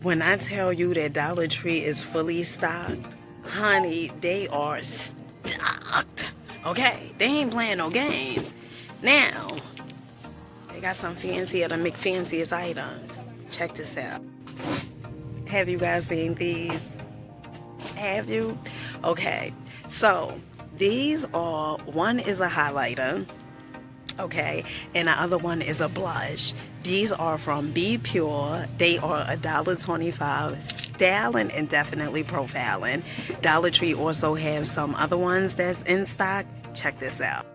When I tell you that Dollar Tree is fully stocked, honey, they are stocked. Okay? They ain't playing no games. Now, they got some fancier to make fanciest items. Check this out. Have you guys seen these? Have you? Okay. So, these are, one is a highlighter. Okay, and the other one is a blush. These are from Be Pure. They are $1.25, styling and definitely profiling. Dollar Tree also have some other ones that's in stock. Check this out.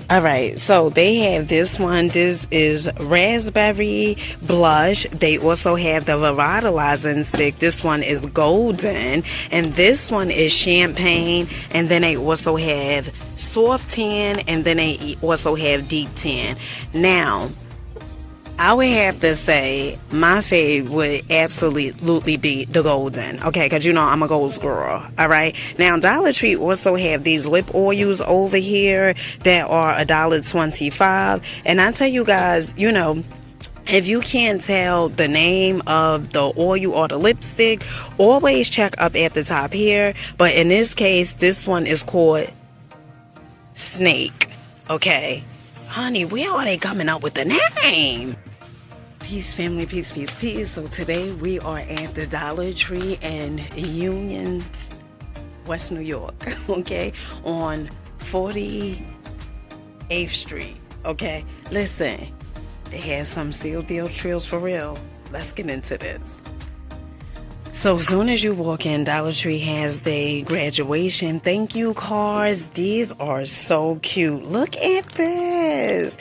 All right, so they have this one. This is raspberry blush. They also have the revitalizing stick. This one is golden, and this one is champagne. And then they also have soft tan, and then they also have deep tan. Now, I would have to say my fave would absolutely be the golden, okay, because you know I'm a gold girl, all right? Now, Dollar Tree also have these lip oils over here that are $1.25, and I tell you guys, you know, if you can't tell the name of the oil or the lipstick, always check up at the top here, but in this case, this one is called Snake, okay? Honey, where are they coming up with the name? Peace, family, peace, peace, peace. So today we are at the Dollar Tree in Union, West New York, okay, on 48th Street, okay. Listen, they have some seal deal trills for real. Let's get into this. So as soon as you walk in, Dollar Tree has the graduation thank you cards. These are so cute. Look at this.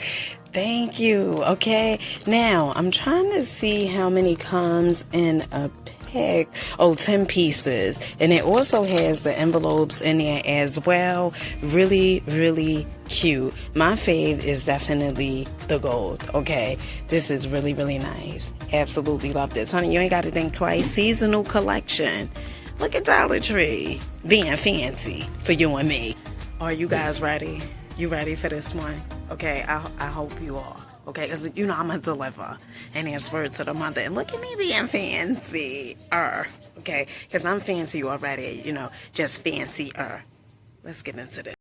Thank you. Okay. Now, I'm trying to see how many comes in a pack. Oh, 10 pieces. And it also has the envelopes in there as well. Really, really cute. My fave is definitely the gold. Okay. This is really, really nice. Absolutely love this. Honey, you ain't got to think twice. Seasonal collection. Look at Dollar Tree being fancy for you and me. Are you guys ready? You ready for this one? Okay, I hope you are. Okay, because you know I'm going to deliver. And that's word to the mother. And look at me being fancy. Okay, because I'm fancy already. You know, just fancier. Let's get into this.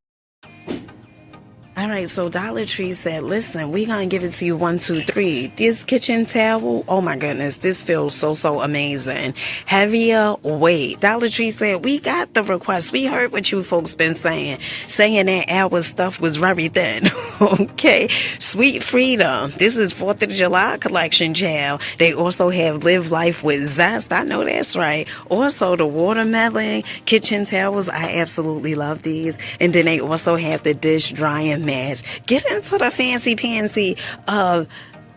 All right, so Dollar Tree said, listen, we're going to give it to you 1, 2, 3. This kitchen towel, oh my goodness, this feels so amazing. Heavier weight. Dollar Tree said, we got the request. We heard what you folks been saying that our stuff was very thin. Okay. Sweet Freedom. This is 4th of July collection, child. They also have Live Life with Zest. I know that's right. Also, the watermelon kitchen towels. I absolutely love these. And then they also have the dish drying mat. Get into the fancy pansy of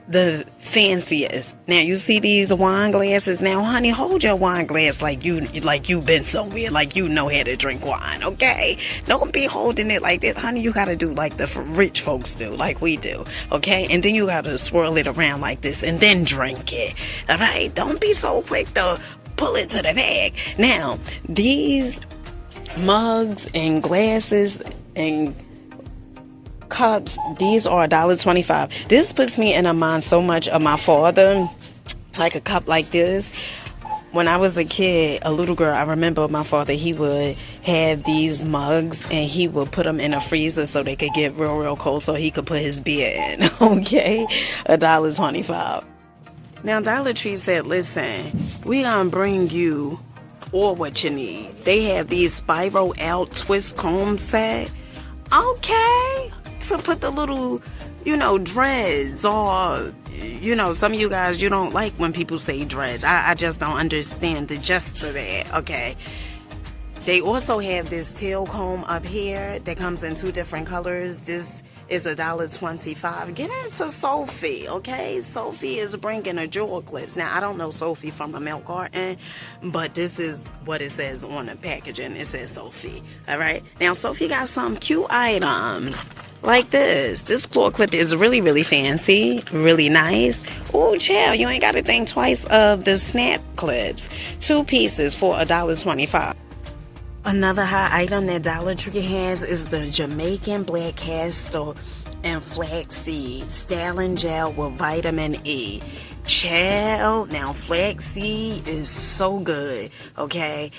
the fanciest. Now you see these wine glasses. Now, honey, hold your wine glass like you've been somewhere, like you know how to drink wine. Okay, don't be holding it like that, honey. You gotta do like the rich folks do, like we do. Okay, and then you gotta swirl it around like this and then drink it. All right, don't be so quick to pull it to the bag. Now these mugs and glasses and cups, these are $1.25. This puts me in a mind so much of my father. Like a cup like this. When I was a kid, a little girl, I remember my father, he would have these mugs and he would put them in a freezer so they could get real cold so he could put his beer in. Okay, $1.25. Now Dollar Tree said, listen, we gonna bring you all what you need. They have these spiral out twist comb set. Okay, to put the little, you know, dreads, or, you know, some of you guys, you don't like when people say dreads. I just don't understand the gist of that. Okay. They also have this tail comb up here that comes in 2 different colors. This is $1.25. Get into Sophie, okay? Sophie is bringing a jewel clips. Now, I don't know Sophie from a milk carton, but this is what it says on the packaging. It says Sophie, all right? Now, Sophie got some cute items like this. This claw clip is really fancy, really nice. Oh, child, you ain't got to think twice of the snap clips. 2 pieces for $1.25. Another hot item that Dollar Tree has is the Jamaican black castor and flaxseed styling gel with vitamin E. Child, now flaxseed is so good, okay?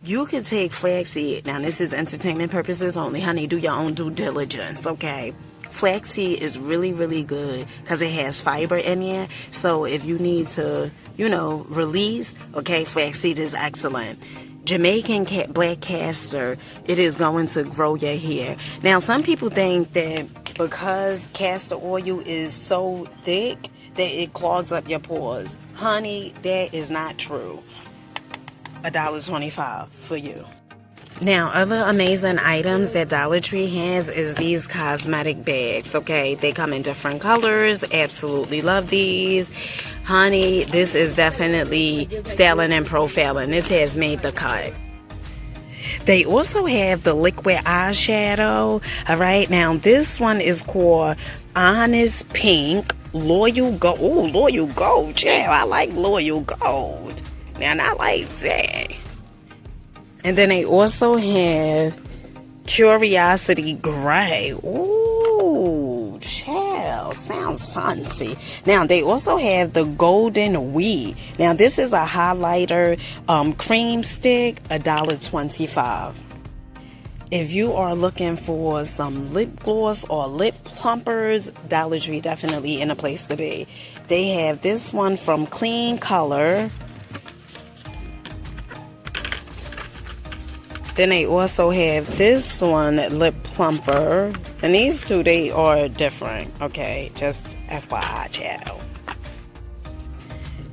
You could take flaxseed. Now, this is entertainment purposes only. Honey, do your own due diligence, okay? Flaxseed is really, really good because it has fiber in it. So if you need to, release, okay, flaxseed is excellent. Jamaican black castor, it is going to grow your hair. Now, some people think that because castor oil is so thick that it clogs up your pores. Honey, that is not true. $1.25 for you. Now, other amazing items that Dollar Tree has is these cosmetic bags, okay? They come in different colors. Absolutely love these. Honey, this is definitely styling and profiling. This has made the cut. They also have the liquid eyeshadow, all right? Now, this one is called Honest Pink Loyal Gold. Oh, Loyal Gold. Yeah, I like Loyal Gold. Now, I like that. And then they also have Curiosity Gray. Ooh, child, sounds fancy. Now, they also have the Golden Weed. Now, this is a highlighter cream stick, $1.25. If you are looking for some lip gloss or lip plumpers, Dollar Tree definitely in a place to be. They have this one from Clean Color. Then they also have this one, lip plumper. And these two, they are different, okay? Just FYI, child.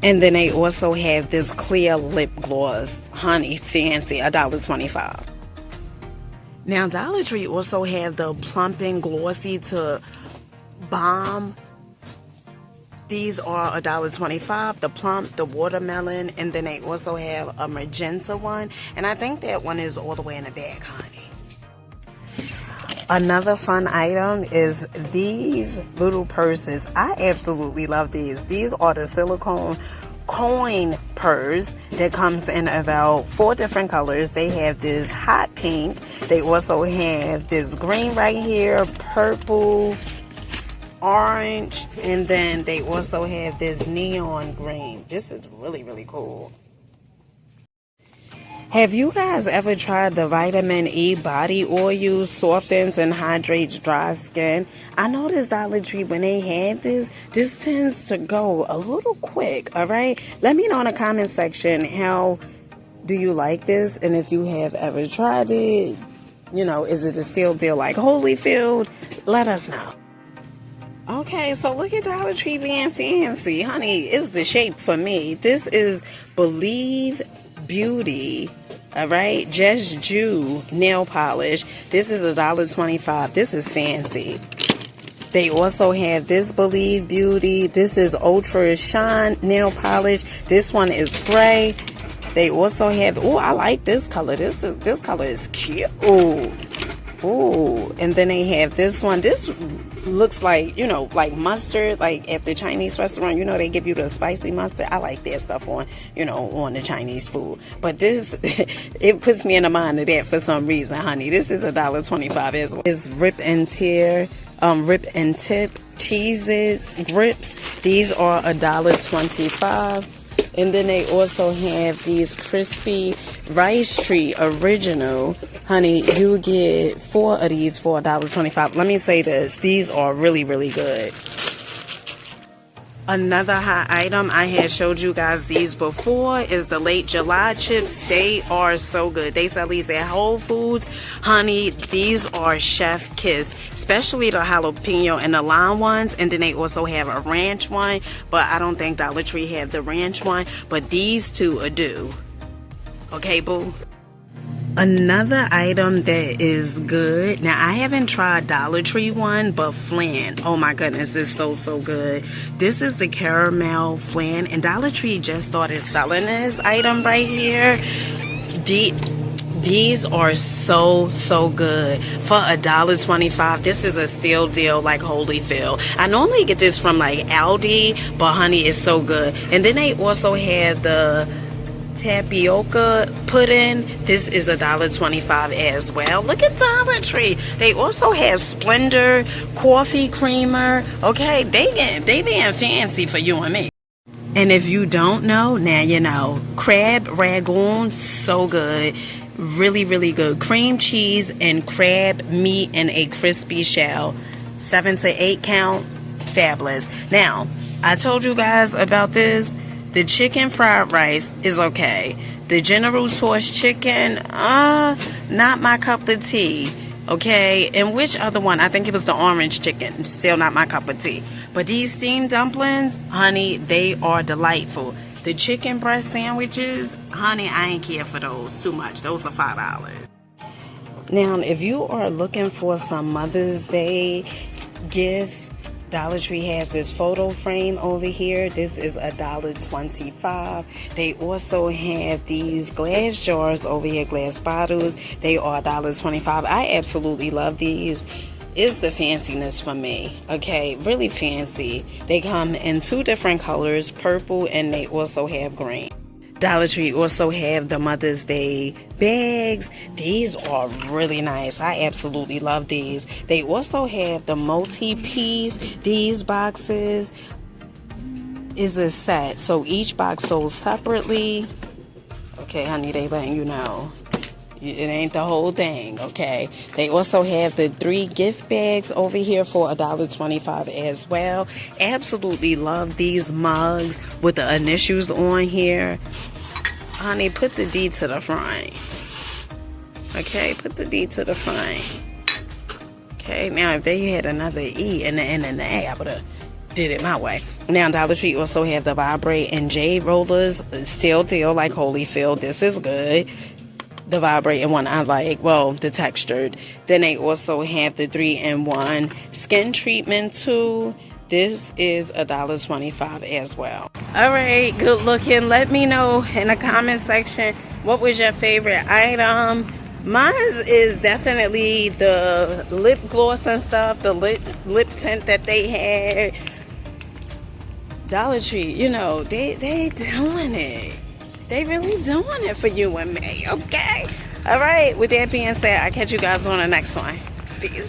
And then they also have this clear lip gloss. Honey, fancy, $1.25. Now, Dollar Tree also have the plumping glossy to balm. These are $1.25, the plump, the watermelon, and then they also have a magenta one. And I think that one is all the way in the back, honey. Another fun item is these little purses. I absolutely love these. These are the silicone coin purse that comes in about 4 different colors. They have this hot pink. They also have this green right here, purple, orange, and then they also have this neon green. This is really, really cool. Have you guys ever tried the vitamin E body oil? Softens and hydrates dry skin. I noticed Dollar Tree, when they had this tends to go a little quick, all right? Let me know in the comment section, how do you like this? And if you have ever tried it, is it a still deal like Holyfield? Let us know. Okay, so look at Dollar Tree being fancy. Honey, it's the shape for me. This is Believe Beauty, all right? Just Jew nail polish. This is $1.25. This is fancy. They also have this Believe Beauty. This is Ultra Shine nail polish. This one is gray. They also have, I like this color. This color is cute. Ooh, and then they have this one. This looks like, like mustard, like at the Chinese restaurant, they give you the spicy mustard. I like that stuff on the Chinese food. But this, it puts me in the mind of that for some reason, honey. This is $1.25 as well. It's Rip and Tip Cheez-Its grips. These are $1.25. And then they also have these crispy rice tree original. Honey, you get 4 of these for $1.25. Let me say this. These are really, really good. Another hot item, I had showed you guys these before, is the Late July chips. They are so good. They sell these at Whole Foods. Honey, these are chef kiss, especially the jalapeno and the lime ones. And then they also have a ranch one, but I don't think Dollar Tree have the ranch one. But these two are due. Okay, boo? Another item that is good. Now, I haven't tried Dollar Tree one, but flan. Oh my goodness, it's so good. This is the caramel flan, and Dollar Tree just started selling this item right here. These are so good for $1.25. This is a steal deal like Holyfield. I normally get this from like Aldi, but honey, it's so good. And then they also have the tapioca pudding. This is $1.25 as well. Look at Dollar Tree. They also have Splendor coffee creamer. Okay, they being fancy for you and me. And if you don't know, now you know. Crab ragoon, so good. Really, really good. Cream cheese and crab meat in a crispy shell. 7 to 8 count. Fabulous. Now, I told you guys about this. The chicken fried rice is okay. The General Tso's chicken, not my cup of tea. Okay, and which other one? I think it was the orange chicken. Still not my cup of tea. But these steamed dumplings, honey, they are delightful. The chicken breast sandwiches, honey, I ain't care for those too much. Those are $5. Now, if you are looking for some Mother's Day gifts, Dollar Tree has this photo frame over here. This is $1.25. They also have these glass jars over here, glass bottles. They are $1.25. I absolutely love these. It's the fanciness for me. Okay, really fancy. They come in 2 different colors, purple, and they also have green. Dollar Tree also have the Mother's Day bags. These are really nice. I absolutely love these. They also have the multi-piece. These boxes is a set. So each box sold separately. Okay, honey, they letting you know. It ain't the whole thing, okay? They also have the 3 gift bags over here for $1.25 as well. Absolutely love these mugs with the initials on here. Honey, put the D to the front. Okay, put the D to the front. Okay, now if they had another E and the N and the A, I would have did it my way. Now, Dollar Tree also have the Vibrate and Jade rollers. Still deal like Holyfield. This is good. The vibrating one I like, well, the textured. Then they also have the 3-in-1 skin treatment tool. This is $1.25 as well. All right, good looking. Let me know in the comment section what was your favorite item. Mine is definitely the lip gloss and stuff, the lip tint that they had. Dollar Tree, you know, they doing it. They really doing it for you and me, okay? All right, with that being said, I'll catch you guys on the next one. Peace.